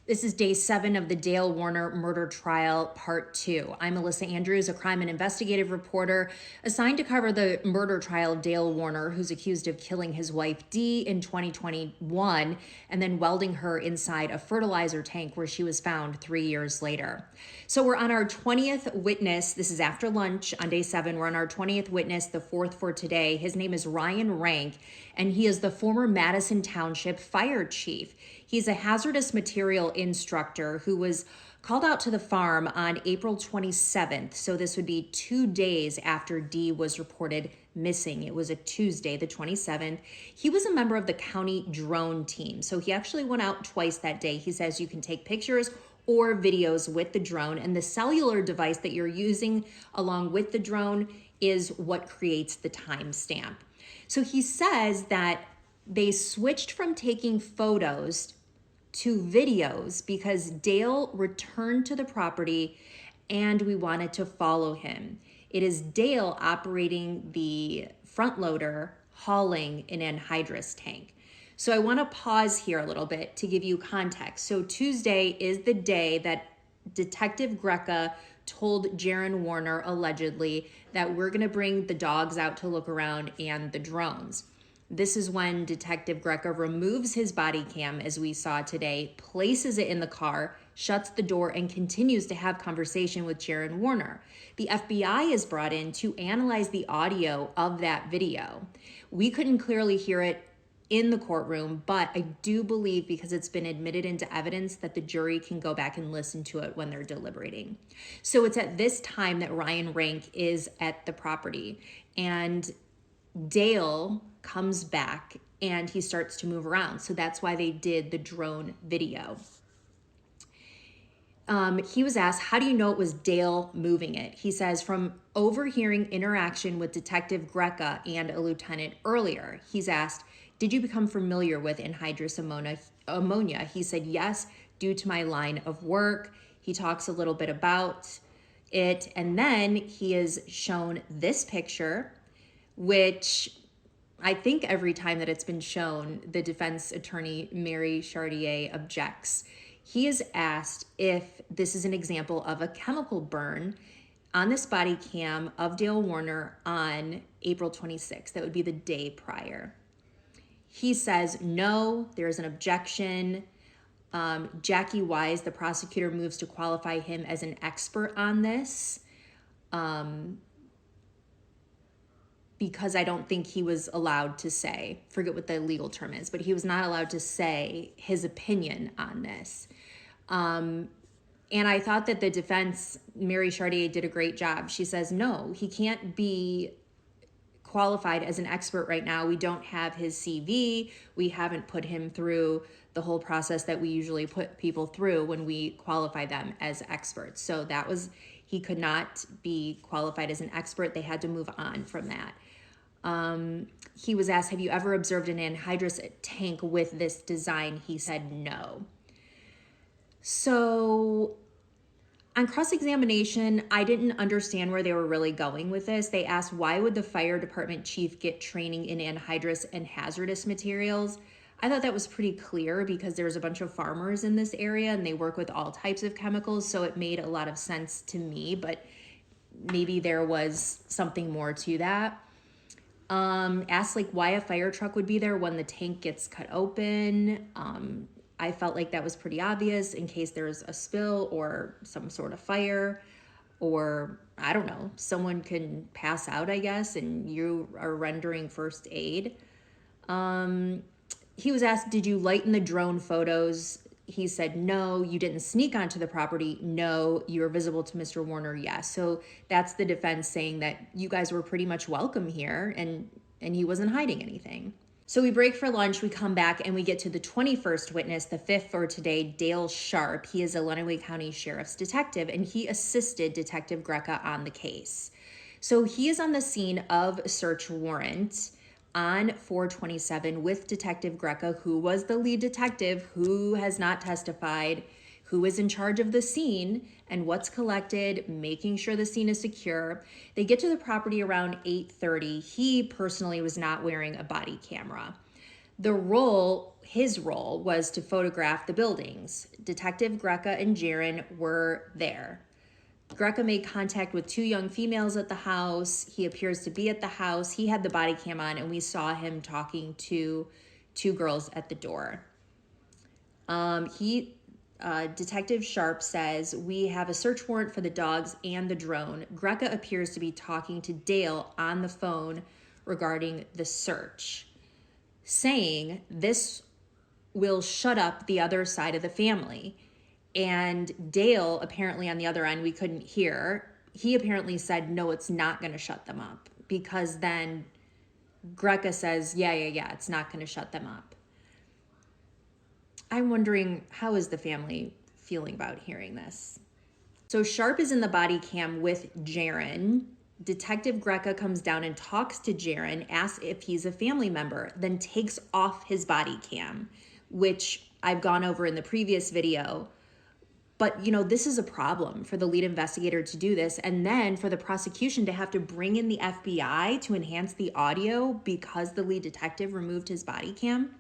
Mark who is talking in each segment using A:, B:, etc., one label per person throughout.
A: This is day 7 of the Dale Warner murder trial, part 2. I'm Melissa Andrews, a crime and investigative reporter assigned to cover the murder trial of Dale Warner, who's accused of killing his wife Dee in 2021 and then welding her inside a fertilizer tank where she was found 3 years later. So we're on our 20th witness. This is after lunch on day 7. We're on our 20th witness, the 4th for today. His name is Ryan Rank, and he is the former Madison Township fire chief. He's a hazardous material instructor who was called out to the farm on April 27th. So this would be 2 days after Dee was reported missing. It was a Tuesday, the 27th. He was a member of the county drone team. So he actually went out twice that day. He says you can take pictures or videos with the drone, and the cellular device that you're using along with the drone is what creates the timestamp. So he says that they switched from taking photos to videos because Dale returned to the property and we wanted to follow him. It is Dale operating the front loader hauling an anhydrous tank. So I want to pause here a little bit to give you context. So Tuesday is the day that Detective Greca told Jaron Warner allegedly that we're going to bring the dogs out to look around and the drones. This is when Detective Greca removes his body cam, as we saw today, places it in the car, shuts the door, and continues to have conversation with Jaron Warner. The FBI is brought in to analyze the audio of that video. We couldn't clearly hear it in the courtroom, but I do believe, because it's been admitted into evidence, that the jury can go back and listen to it when they're deliberating. So it's at this time that Ryan Rank is at the property, and Dale comes back and he starts to move around. So that's why they did the drone video. He was asked, how do you know it was Dale moving it? He says, from overhearing interaction with Detective Greca and a lieutenant earlier. He's asked, did you become familiar with anhydrous ammonia? He said, yes, due to my line of work. He talks a little bit about it. And then he is shown this picture, which I think every time that it's been shown, the defense attorney, Mary Chartier, objects. He is asked if this is an example of a chemical burn on this body cam of Dale Warner on April 26th. That would be the day prior. He says, no, there's an objection. Jackie Wise, the prosecutor, moves to qualify him as an expert on this. Because I don't think he was allowed to say, forget what the legal term is, but he was not allowed to say his opinion on this. And I thought that the defense, Mary Chartier, did a great job. She says, no, he can't be qualified as an expert right now. We don't have his CV. We haven't put him through the whole process that we usually put people through when we qualify them as experts. So that was, he could not be qualified as an expert. They had to move on from that. He was asked, have you ever observed an anhydrous tank with this design? He said no. So on cross-examination, I didn't understand where they were really going with this. They asked, why would the fire department chief get training in anhydrous and hazardous materials? I thought that was pretty clear because there's a bunch of farmers in this area and they work with all types of chemicals. So it made a lot of sense to me, but maybe there was something more to that. Asked like why a fire truck would be there when the tank gets cut open. I felt like that was pretty obvious in case there's a spill or some sort of fire, or I don't know, someone can pass out, I guess, and you are rendering first aid. He was asked, did you lighten the drone photos? He said, no. You didn't sneak onto the property? No. You were visible to Mr. Warner? Yes. So that's the defense saying that you guys were pretty much welcome here and he wasn't hiding anything. So we break for lunch, we come back, and we get to the 21st witness, the 5th for today, Dale Sharp. He is a Lenawee County Sheriff's detective, and he assisted Detective Greca on the case. So he is on the scene of a search warrant on 4/27 with Detective Greca, who was the lead detective, who has not testified, who is in charge of the scene and what's collected, making sure the scene is secure. They get to the property around 8:30. He personally was not wearing a body camera. The role his role was to photograph the buildings. Detective Greca and Jaron were there. Greca made contact with 2 young females at the house. He appears to be at the house. He had the body cam on, and we saw him talking to 2 girls at the door. Detective Sharp says, we have a search warrant for the dogs and the drone. Greca appears to be talking to Dale on the phone regarding the search, saying this will shut up the other side of the family. And Dale, apparently on the other end, we couldn't hear. He apparently said, no, it's not going to shut them up, because then Greca says, yeah, it's not going to shut them up. I'm wondering, how is the family feeling about hearing this? So Sharp is in the body cam with Jaron. Detective Greca comes down and talks to Jaron, asks if he's a family member, then takes off his body cam, which I've gone over in the previous video. But, this is a problem for the lead investigator to do this, and then for the prosecution to have to bring in the FBI to enhance the audio because the lead detective removed his body cam.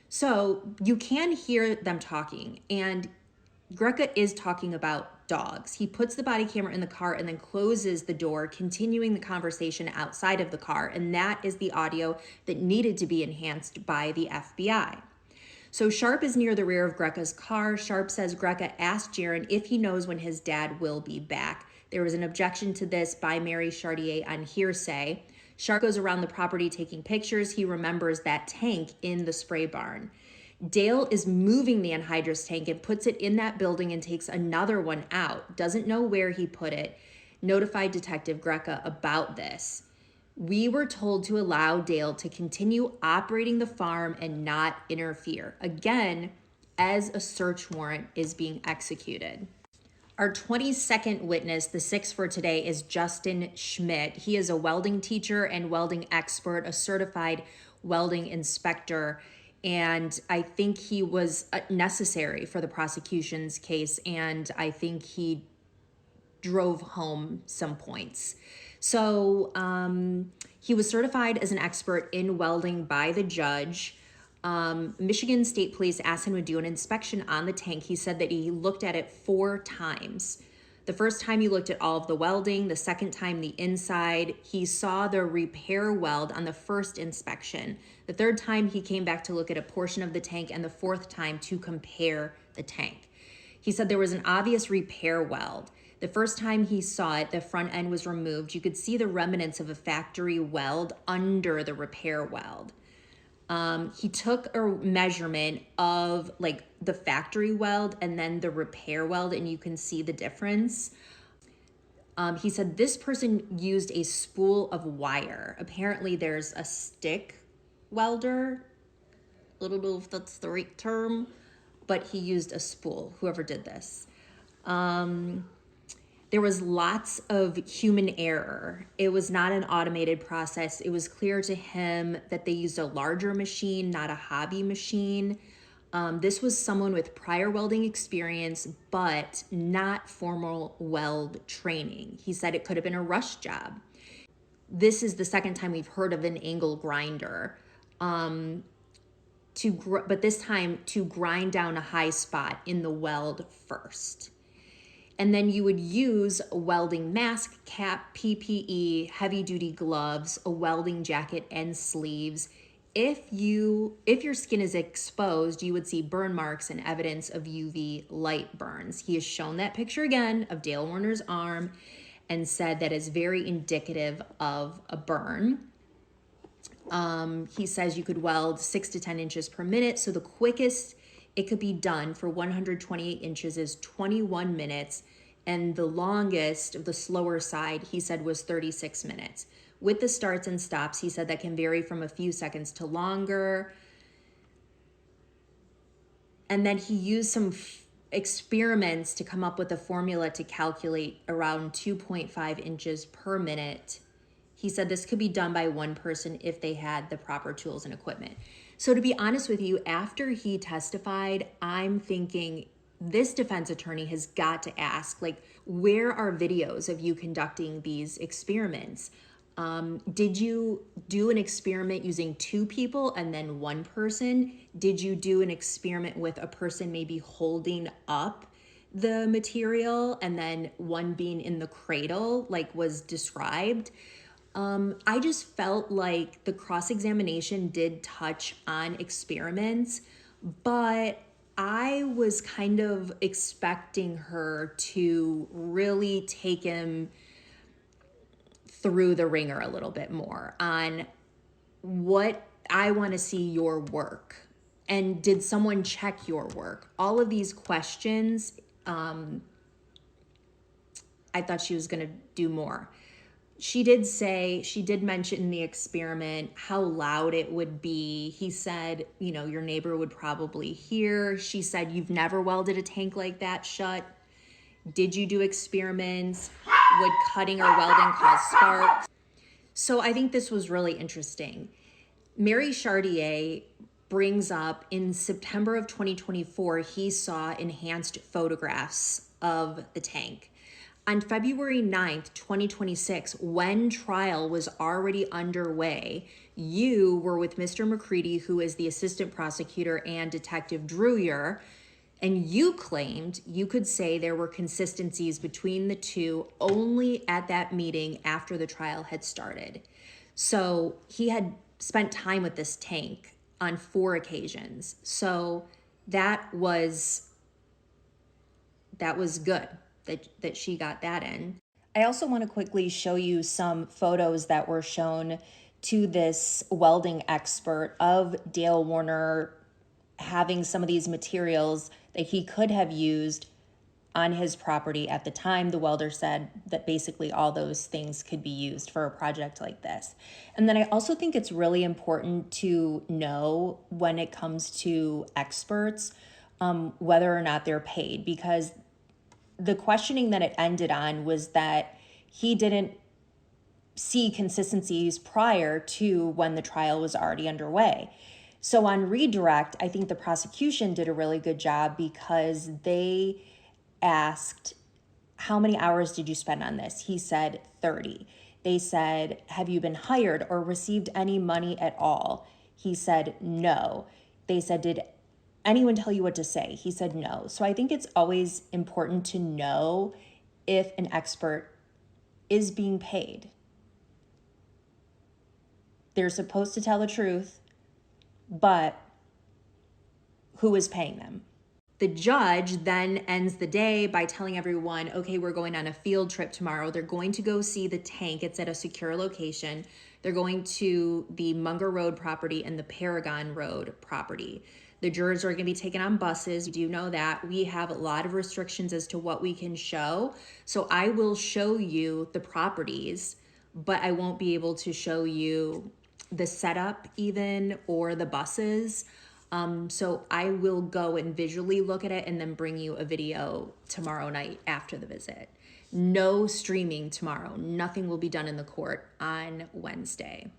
A: So you can hear them talking, and Greca is talking about dogs. He puts the body camera in the car and then closes the door, continuing the conversation outside of the car, and that is the audio that needed to be enhanced by the FBI. So Sharp is near the rear of Greca's car. Sharp says Greca asked Jaron if he knows when his dad will be back. There was an objection to this by Mary Chartier on hearsay. Sharp goes around the property taking pictures. He remembers that tank in the spray barn. Dale is moving the anhydrous tank and puts it in that building and takes another one out. Doesn't know where he put it. Notified Detective Greca about this. We were told to allow Dale to continue operating the farm and not interfere. Again, as a search warrant is being executed. Our 22nd witness, the 6th for today, is Justin Schmidt. He is a welding teacher and welding expert, a certified welding inspector, and I think he was necessary for the prosecution's case, and I think he drove home some points. So he was certified as an expert in welding by the judge. Michigan State Police asked him to do an inspection on the tank. He said that he looked at it 4 times. The first time he looked at all of the welding, the second time the inside. He saw the repair weld on the first inspection. The third time he came back to look at a portion of the tank, and the 4th time to compare the tank. He said there was an obvious repair weld. The first time he saw it, the front end was removed. You could see the remnants of a factory weld under the repair weld. He took a measurement of like the factory weld and then the repair weld, and you can see the difference. He said this person used a spool of wire. Apparently there's a stick welder. I don't know if that's the right term, but he used a spool, whoever did this. There was lots of human error. It was not an automated process. It was clear to him that they used a larger machine, not a hobby machine. This was someone with prior welding experience, but not formal weld training. He said it could have been a rush job. This is the second time we've heard of an angle grinder. But this time to grind down a high spot in the weld first. And then you would use a welding mask, cap, PPE, heavy duty gloves, a welding jacket, and sleeves. If your skin is exposed, you would see burn marks and evidence of UV light burns. He has shown that picture again of Dale Warner's arm and said that is very indicative of a burn. He says you could weld 6 to 10 inches per minute. So the quickest it could be done for 128 inches is 21 minutes. And the longest, of the slower side, he said was 36 minutes. With the starts and stops, he said that can vary from a few seconds to longer. And then he used some experiments to come up with a formula to calculate around 2.5 inches per minute. He said this could be done by one person if they had the proper tools and equipment. So to be honest with you, after he testified, I'm thinking this defense attorney has got to ask, like, where are videos of you conducting these experiments? Did you do an experiment using 2 people and then 1 person? Did you do an experiment with a person maybe holding up the material and then one being in the cradle like was described? I just felt like the cross-examination did touch on experiments, but I was kind of expecting her to really take him through the ringer a little bit more on what I want to see your work. And did someone check your work? All of these questions, I thought she was going to do more. She did mention in the experiment how loud it would be. He said, your neighbor would probably hear. She said, you've never welded a tank like that shut. Did you do experiments? Would cutting or welding cause sparks? So I think this was really interesting. Mary Chartier brings up in September of 2024, he saw enhanced photographs of the tank. On February 9th, 2026, when trial was already underway, you were with Mr. McCready, who is the assistant prosecutor, and Detective Drewier, and you claimed you could say there were consistencies between the two only at that meeting after the trial had started. So he had spent time with this tank on 4 occasions. So that was good that she got that in. I also want to quickly show you some photos that were shown to this welding expert of Dale Warner having some of these materials that he could have used on his property at the time. The welder said that basically all those things could be used for a project like this. And then I also think it's really important to know when it comes to experts, whether or not they're paid, because the questioning that it ended on was that he didn't see consistencies prior to when the trial was already underway. So on redirect, I think the prosecution did a really good job because they asked, how many hours did you spend on this? He said 30. They said, have you been hired or received any money at all? He said, no. They said, did anyone tell you what to say? He said, no. So I think it's always important to know if an expert is being paid. They're supposed to tell the truth, but who is paying them? The judge then ends the day by telling everyone, okay, we're going on a field trip tomorrow. They're going to go see the tank. It's at a secure location. They're going to the Munger Road property and the Paragon Road property. The jurors are going to be taken on buses. You do know that. We have a lot of restrictions as to what we can show. So I will show you the properties, but I won't be able to show you the setup even or the buses. So I will go and visually look at it and then bring you a video tomorrow night after the visit. No streaming tomorrow. Nothing will be done in the court on Wednesday.